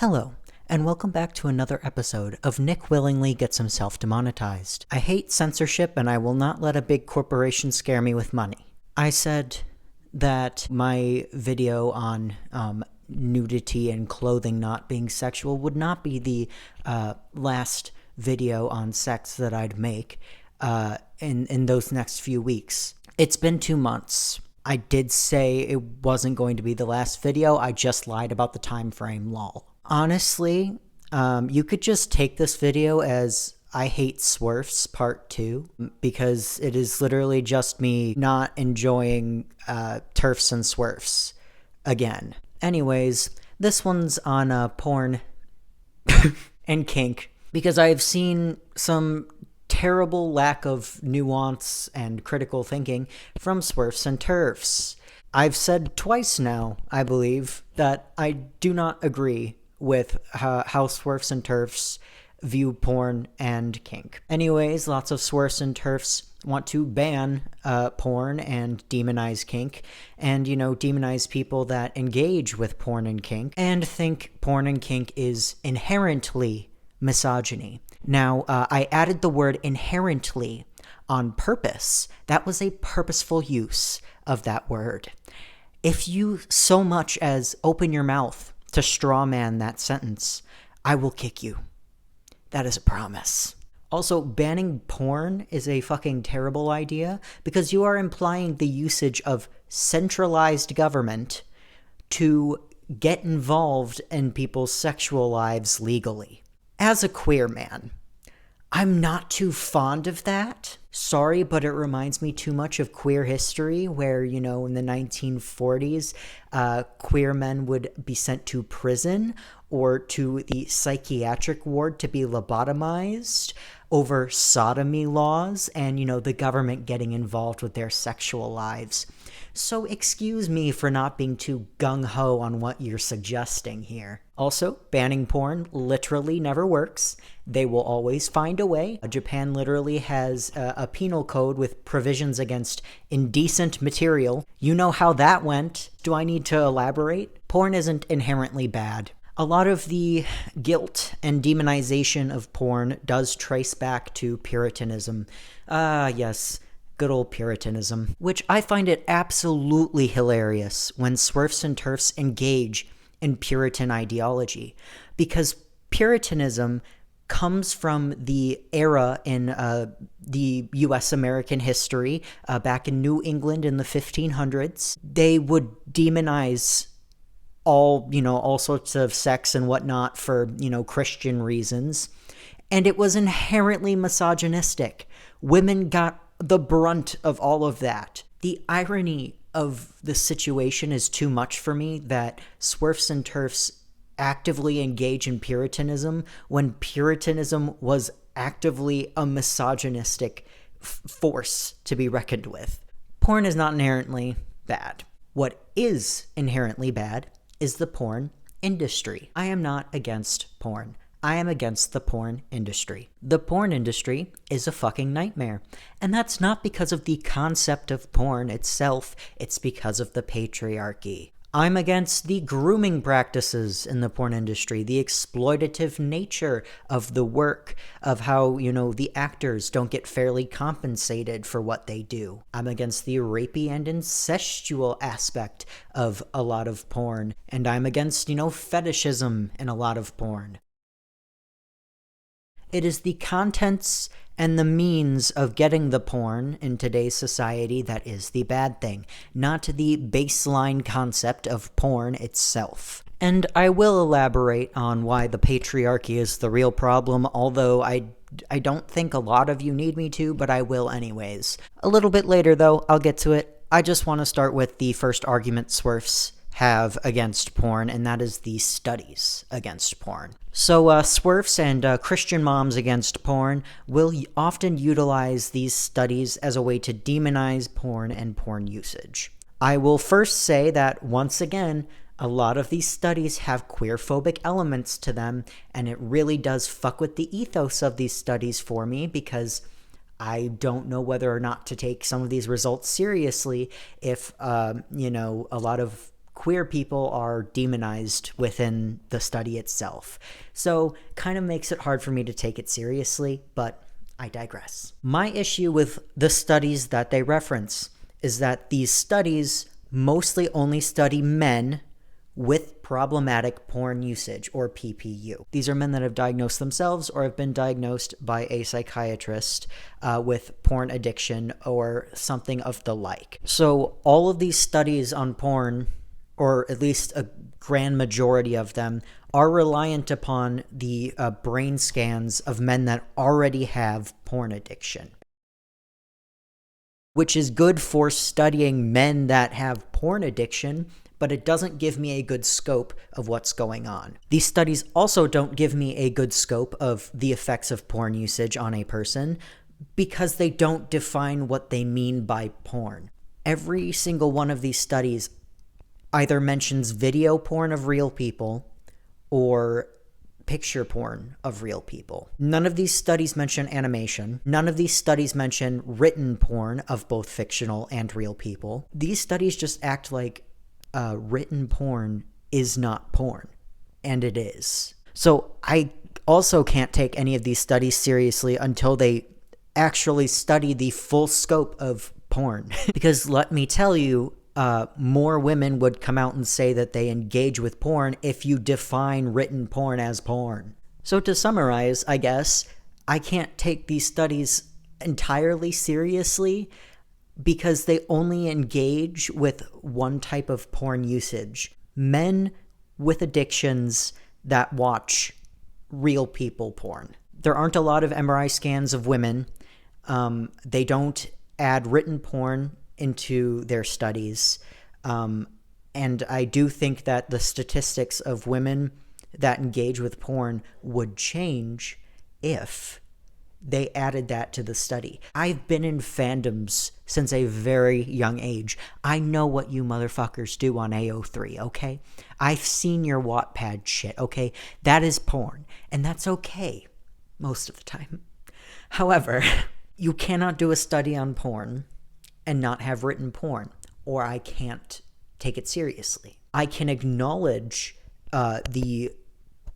Hello, and welcome back to another episode of Nick Willingly Gets Himself Demonetized. I hate censorship, and I will not let a big corporation scare me with money. I said that my video on nudity and clothing not being sexual would not be the last video on sex that I'd make in those next few weeks. It's been 2 months. I did say it wasn't going to be the last video. I just lied about the time frame, lol. Honestly, you could just take this video as I Hate Swerfs Part 2, because it is literally just me not enjoying TERFs and Swerfs again. Anyways, this one's on porn and kink, because I've seen some terrible lack of nuance and critical thinking from Swerfs and TERFs. I've said twice now, I believe, that I do not agree with how Swerfs and TERFs view porn and kink. Anyways, lots of Swerfs and TERFs want to ban porn and demonize kink, and, demonize people that engage with porn and kink, and think porn and kink is inherently misogyny. Now, I added the word inherently on purpose. That was a purposeful use of that word. If you so much as open your mouth to strawman that sentence, I will kick you. That is a promise. Also, banning porn is a fucking terrible idea, because you are implying the usage of centralized government to get involved in people's sexual lives legally. As a queer man, I'm not too fond of that. Sorry, but it reminds me too much of queer history, where, in the 1940s, queer men would be sent to prison or to the psychiatric ward to be lobotomized over sodomy laws and, the government getting involved with their sexual lives. So excuse me for not being too gung-ho on what you're suggesting here. Also, banning porn literally never works. They will always find a way. Japan literally has a penal code with provisions against indecent material. You know how that went. Do I need to elaborate? Porn isn't inherently bad. A lot of the guilt and demonization of porn does trace back to Puritanism. Yes, good old Puritanism. Which I find it absolutely hilarious when Swerfs and TERFs engage in Puritan ideology, because Puritanism comes from the era in the U.S. American history back in New England in the 1500s. They would demonize all sorts of sex and whatnot for, Christian reasons. And it was inherently misogynistic. Women got the brunt of all of that. The irony of the situation is too much for me, that Swerfs and TERFs actively engage in Puritanism when Puritanism was actively a misogynistic force to be reckoned with. Porn is not inherently bad. What is inherently bad is the porn industry. I am not against porn. I am against the porn industry. The porn industry is a fucking nightmare. And that's not because of the concept of porn itself, it's because of the patriarchy. I'm against the grooming practices in the porn industry, the exploitative nature of the work, of how, the actors don't get fairly compensated for what they do. I'm against the rapey and incestual aspect of a lot of porn. And I'm against, fetishism in a lot of porn. It is the contents and the means of getting the porn in today's society that is the bad thing, not the baseline concept of porn itself. And I will elaborate on why the patriarchy is the real problem, although I don't think a lot of you need me to, but I will anyways. A little bit later, though, I'll get to it. I just want to start with the first argument Swerfs have against porn, and that is the studies against porn. So Swerfs and Christian moms against porn will often utilize these studies as a way to demonize porn and porn usage. I will first say that, once again, a lot of these studies have queerphobic elements to them, and it really does fuck with the ethos of these studies for me, because I don't know whether or not to take some of these results seriously if, a lot of queer people are demonized within the study itself. So kind of makes it hard for me to take it seriously, but I digress. My issue with the studies that they reference is that these studies mostly only study men with problematic porn usage, or PPU. These are men that have diagnosed themselves or have been diagnosed by a psychiatrist with porn addiction or something of the like. So all of these studies on porn, or at least a grand majority of them, are reliant upon the brain scans of men that already have porn addiction, which is good for studying men that have porn addiction, but it doesn't give me a good scope of what's going on. These studies also don't give me a good scope of the effects of porn usage on a person because they don't define what they mean by porn. Every single one of these studies either mentions video porn of real people or picture porn of real people. None of these studies mention animation. None of these studies mention written porn of both fictional and real people. These studies just act like written porn is not porn, and it is. So I also can't take any of these studies seriously until they actually study the full scope of porn. Because let me tell you, more women would come out and say that they engage with porn if you define written porn as porn. So to summarize, I guess, I can't take these studies entirely seriously because they only engage with one type of porn usage. Men with addictions that watch real people porn. There aren't a lot of MRI scans of women. They don't add written porn into their studies. And I do think that the statistics of women that engage with porn would change if they added that to the study. I've been in fandoms since a very young age. I know what you motherfuckers do on AO3, okay? I've seen your Wattpad shit, okay? That is porn, and that's okay most of the time. However, you cannot do a study on porn and not have written porn, or I can't take it seriously. I can acknowledge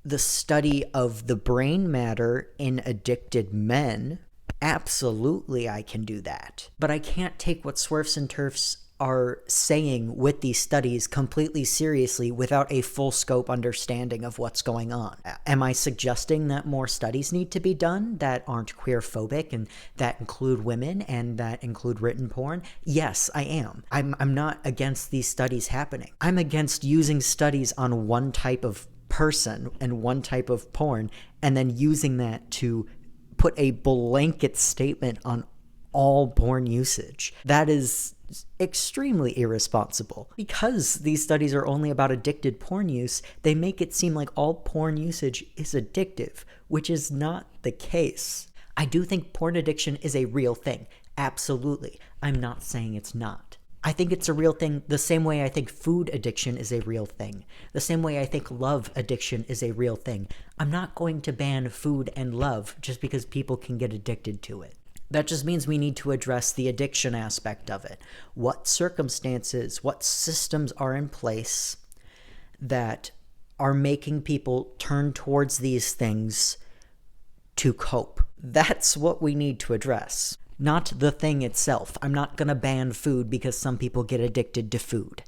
the study of the brain matter in addicted men. Absolutely, I can do that. But I can't take what Swerfs and TERFs are saying with these studies completely seriously without a full scope understanding of what's going on. Am I suggesting that more studies need to be done that aren't queer-phobic and that include women and that include written porn? Yes, I am. I'm not against these studies happening. I'm against using studies on one type of person and one type of porn and then using that to put a blanket statement on all porn usage. That is extremely irresponsible. Because these studies are only about addicted porn use, they make it seem like all porn usage is addictive, which is not the case. I do think porn addiction is a real thing. Absolutely. I'm not saying it's not. I think it's a real thing the same way I think food addiction is a real thing. The same way I think love addiction is a real thing. I'm not going to ban food and love just because people can get addicted to it. That just means we need to address the addiction aspect of it. What circumstances, what systems are in place that are making people turn towards these things to cope? That's what we need to address. Not the thing itself. I'm not going to ban food because some people get addicted to food.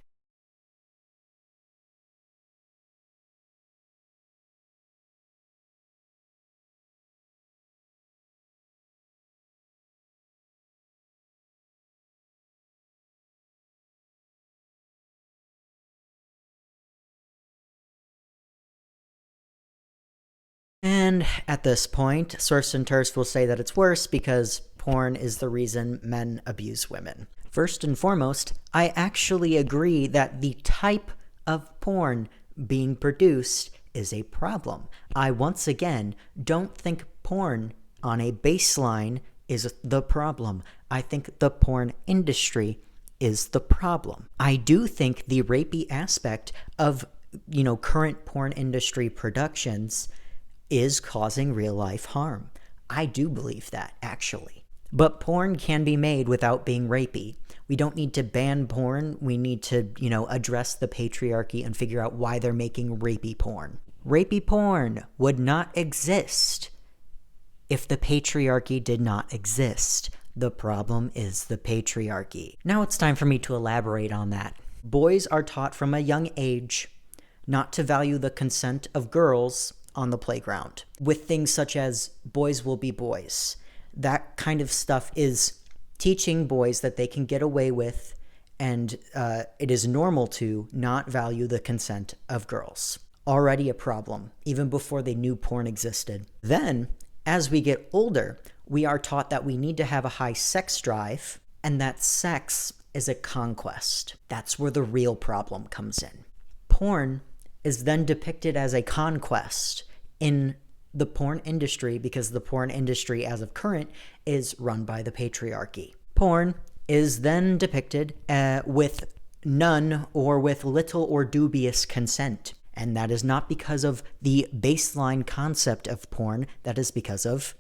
And at this point, Swerfs and TERFs will say that it's worse because porn is the reason men abuse women. First and foremost, I actually agree that the type of porn being produced is a problem. I once again don't think porn on a baseline is the problem. I think the porn industry is the problem. I do think the rapey aspect of, current porn industry productions is causing real life harm. I do believe that, actually. But porn can be made without being rapey. We don't need to ban porn. We need to, address the patriarchy and figure out why they're making rapey porn. Rapey porn would not exist if the patriarchy did not exist. The problem is the patriarchy. Now it's time for me to elaborate on that. Boys are taught from a young age not to value the consent of girls on the playground, with things such as boys will be boys. That kind of stuff is teaching boys that they can get away with, and it is normal to not value the consent of girls. Already a problem, even before they knew porn existed. Then, as we get older, we are taught that we need to have a high sex drive, and that sex is a conquest. That's where the real problem comes in. Porn is then depicted as a conquest in the porn industry because the porn industry, as of current, is run by the patriarchy. Porn is then depicted with none or with little or dubious consent. And that is not because of the baseline concept of porn. That is because of,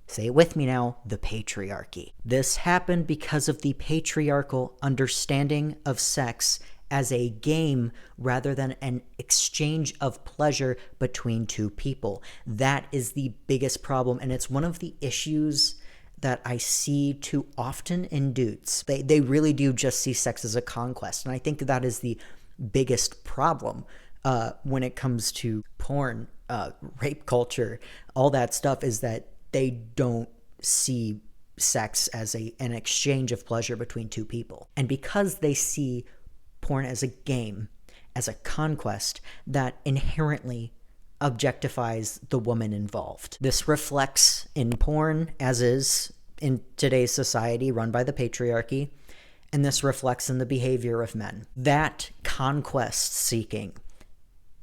say it with me now, the patriarchy. This happened because of the patriarchal understanding of sex as a game rather than an exchange of pleasure between two people. That is the biggest problem, and it's one of the issues that I see too often in dudes. They really do just see sex as a conquest, and I think that is the biggest problem when it comes to porn, rape culture, all that stuff, is that they don't see sex as an exchange of pleasure between two people. And because they see porn as a game, as a conquest, that inherently objectifies the woman involved. This reflects in porn, as is in today's society run by the patriarchy, and this reflects in the behavior of men. That conquest seeking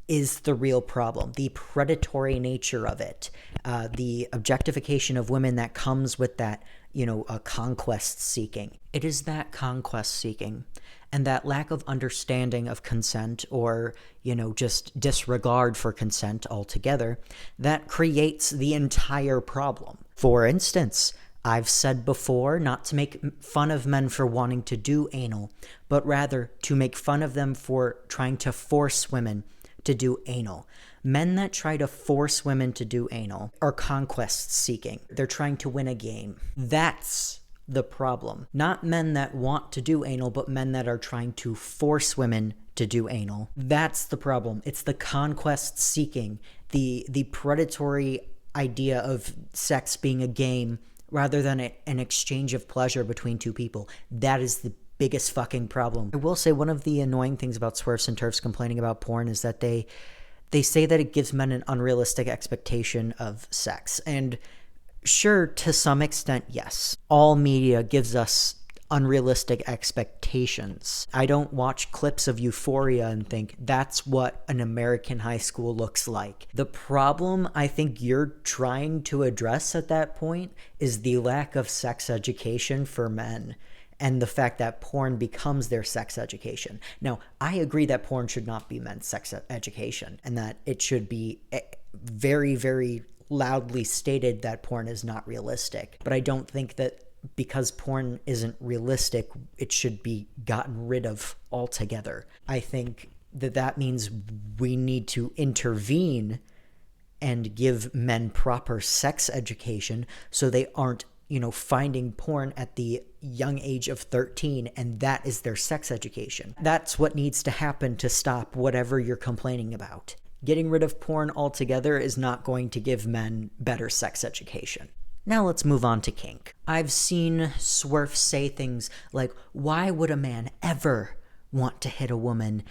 is the real problem. The predatory nature of it, the objectification of women that comes with that, a conquest seeking. It is that conquest seeking and that lack of understanding of consent, or, just disregard for consent altogether, that creates the entire problem. For instance, I've said before not to make fun of men for wanting to do anal, but rather to make fun of them for trying to force women to do anal. Men that try to force women to do anal are conquest seeking. They're trying to win a game. That's the problem. Not men that want to do anal, but men that are trying to force women to do anal. That's the problem. It's the conquest seeking, the predatory idea of sex being a game rather than an exchange of pleasure between two people. That is the biggest fucking problem. I will say one of the annoying things about Swerfs and TERFs complaining about porn is that they say that it gives men an unrealistic expectation of sex. And sure, to some extent, yes. All media gives us unrealistic expectations. I don't watch clips of Euphoria and think that's what an American high school looks like. The problem I think you're trying to address at that point is the lack of sex education for men, and the fact that porn becomes their sex education. Now, I agree that porn should not be men's sex education, and that it should be very, very loudly stated that porn is not realistic. But I don't think that because porn isn't realistic, it should be gotten rid of altogether. I think that means we need to intervene and give men proper sex education so they aren't finding porn at the young age of 13, and that is their sex education. That's what needs to happen to stop whatever you're complaining about. Getting rid of porn altogether is not going to give men better sex education. Now let's move on to kink. I've seen Swerfs say things like, why would a man ever want to hit a woman,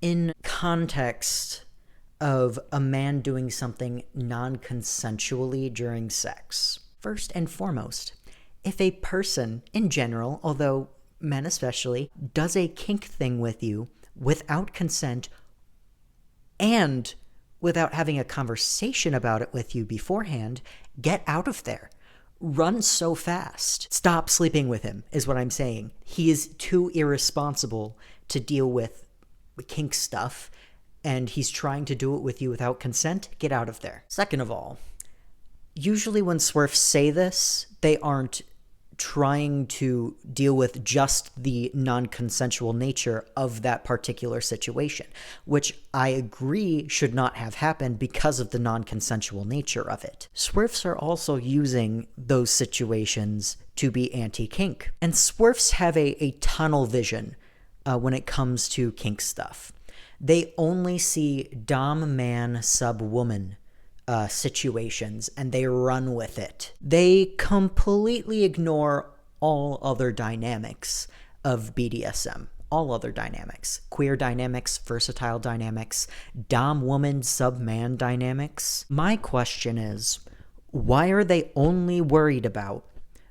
in context of a man doing something non-consensually during sex. First and foremost, if a person in general, although men especially, does a kink thing with you without consent and without having a conversation about it with you beforehand, get out of there. Run so fast. Stop sleeping with him, is what I'm saying. He is too irresponsible to deal with kink stuff, and he's trying to do it with you without consent. Get out of there. Second of all, usually when Swerfs say this, they aren't trying to deal with just the non-consensual nature of that particular situation, which I agree should not have happened because of the non-consensual nature of it. Swerfs are also using those situations to be anti-kink. And Swerfs have a tunnel vision when it comes to kink stuff. They only see dom man sub woman situations, and they run with it. They completely ignore all other dynamics of BDSM. All other dynamics. Queer dynamics, versatile dynamics, dom-woman, sub-man dynamics. My question is, why are they only worried about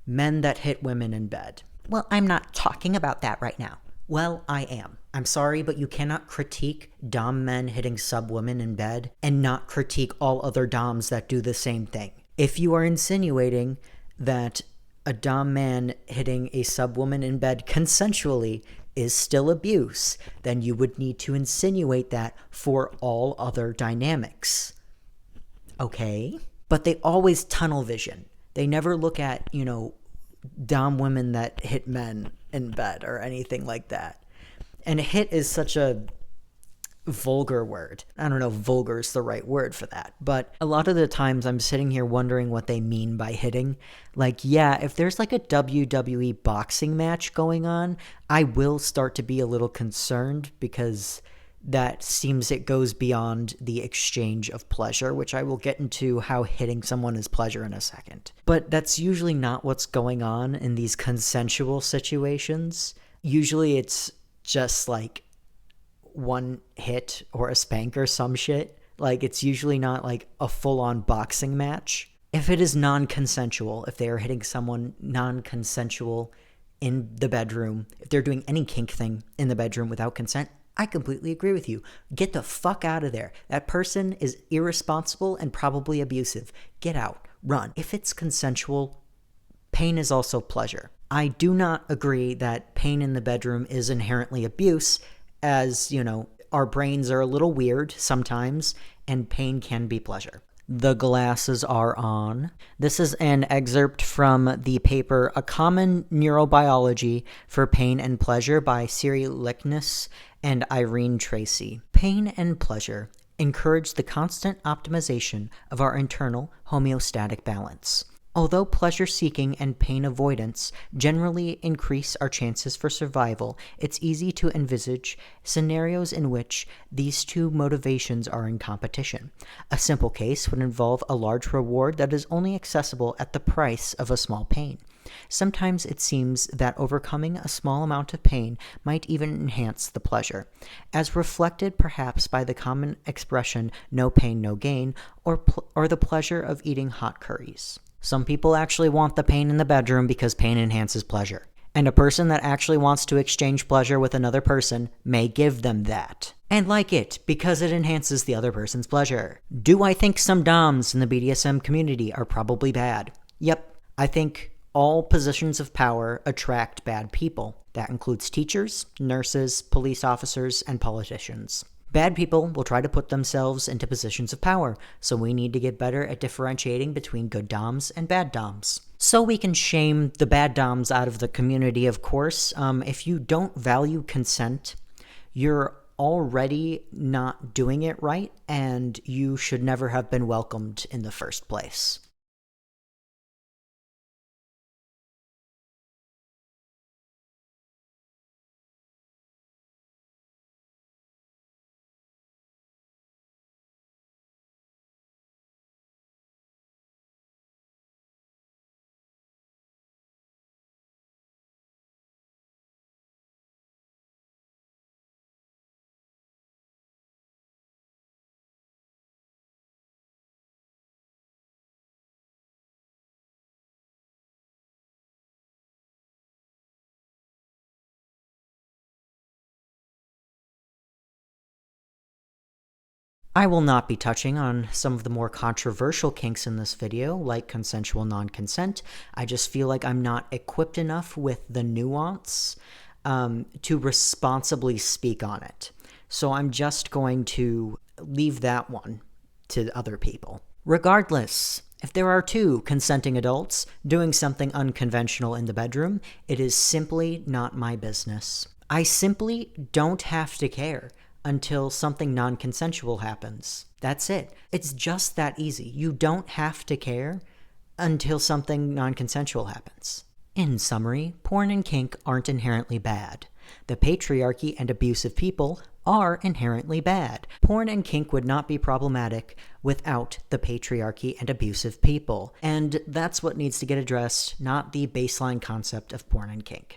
men that hit women in bed? Well, I'm not talking about that right now. Well, I am. I'm sorry, but you cannot critique dom men hitting sub women in bed and not critique all other doms that do the same thing. If you are insinuating that a dom man hitting a sub woman in bed consensually is still abuse, then you would need to insinuate that for all other dynamics. Okay? But they always tunnel vision. They never look at, dom women that hit men in bed or anything like that. And hit is such a vulgar word. I don't know if vulgar is the right word for that, but a lot of the times I'm sitting here wondering what they mean by hitting. Like, yeah, if there's like a WWE boxing match going on, I will start to be a little concerned because that seems it goes beyond the exchange of pleasure, which I will get into how hitting someone is pleasure in a second. But that's usually not what's going on in these consensual situations. Usually it's just like one hit or a spank or some shit. Like, it's usually not like a full-on boxing match. If it is non-consensual, if they are hitting someone non-consensual in the bedroom, if they're doing any kink thing in the bedroom without consent, I completely agree with you. Get the fuck out of there. That person is irresponsible and probably abusive. Get out. Run. If it's consensual, pain is also pleasure. I do not agree that pain in the bedroom is inherently abuse, as, our brains are a little weird sometimes, and pain can be pleasure. The glasses are on. This is an excerpt from the paper A Common Neurobiology for Pain and Pleasure by Siri Lickness and Irene Tracy. Pain and pleasure encourage the constant optimization of our internal homeostatic balance. Although pleasure-seeking and pain avoidance generally increase our chances for survival, it's easy to envisage scenarios in which these two motivations are in competition. A simple case would involve a large reward that is only accessible at the price of a small pain. Sometimes it seems that overcoming a small amount of pain might even enhance the pleasure, as reflected perhaps by the common expression "no pain, no gain," or the pleasure of eating hot curries. Some people actually want the pain in the bedroom because pain enhances pleasure. And a person that actually wants to exchange pleasure with another person may give them that. And like it, because it enhances the other person's pleasure. Do I think some doms in the BDSM community are probably bad? Yep. I think all positions of power attract bad people. That includes teachers, nurses, police officers, and politicians. Bad people will try to put themselves into positions of power, so we need to get better at differentiating between good doms and bad doms. So we can shame the bad doms out of the community, of course. If you don't value consent, you're already not doing it right, and you should never have been welcomed in the first place. I will not be touching on some of the more controversial kinks in this video, like consensual non-consent. I just feel like I'm not equipped enough with the nuance to responsibly speak on it. So I'm just going to leave that one to other people. Regardless, If there are two consenting adults doing something unconventional in the bedroom, it is simply not my business. I simply don't have to care until something non-consensual happens. That's it. It's just that easy. You don't have to care until something non-consensual happens. In summary, porn and kink aren't inherently bad. The patriarchy and abusive people are inherently bad. Porn and kink would not be problematic without the patriarchy and abusive people. And that's what needs to get addressed, not the baseline concept of porn and kink.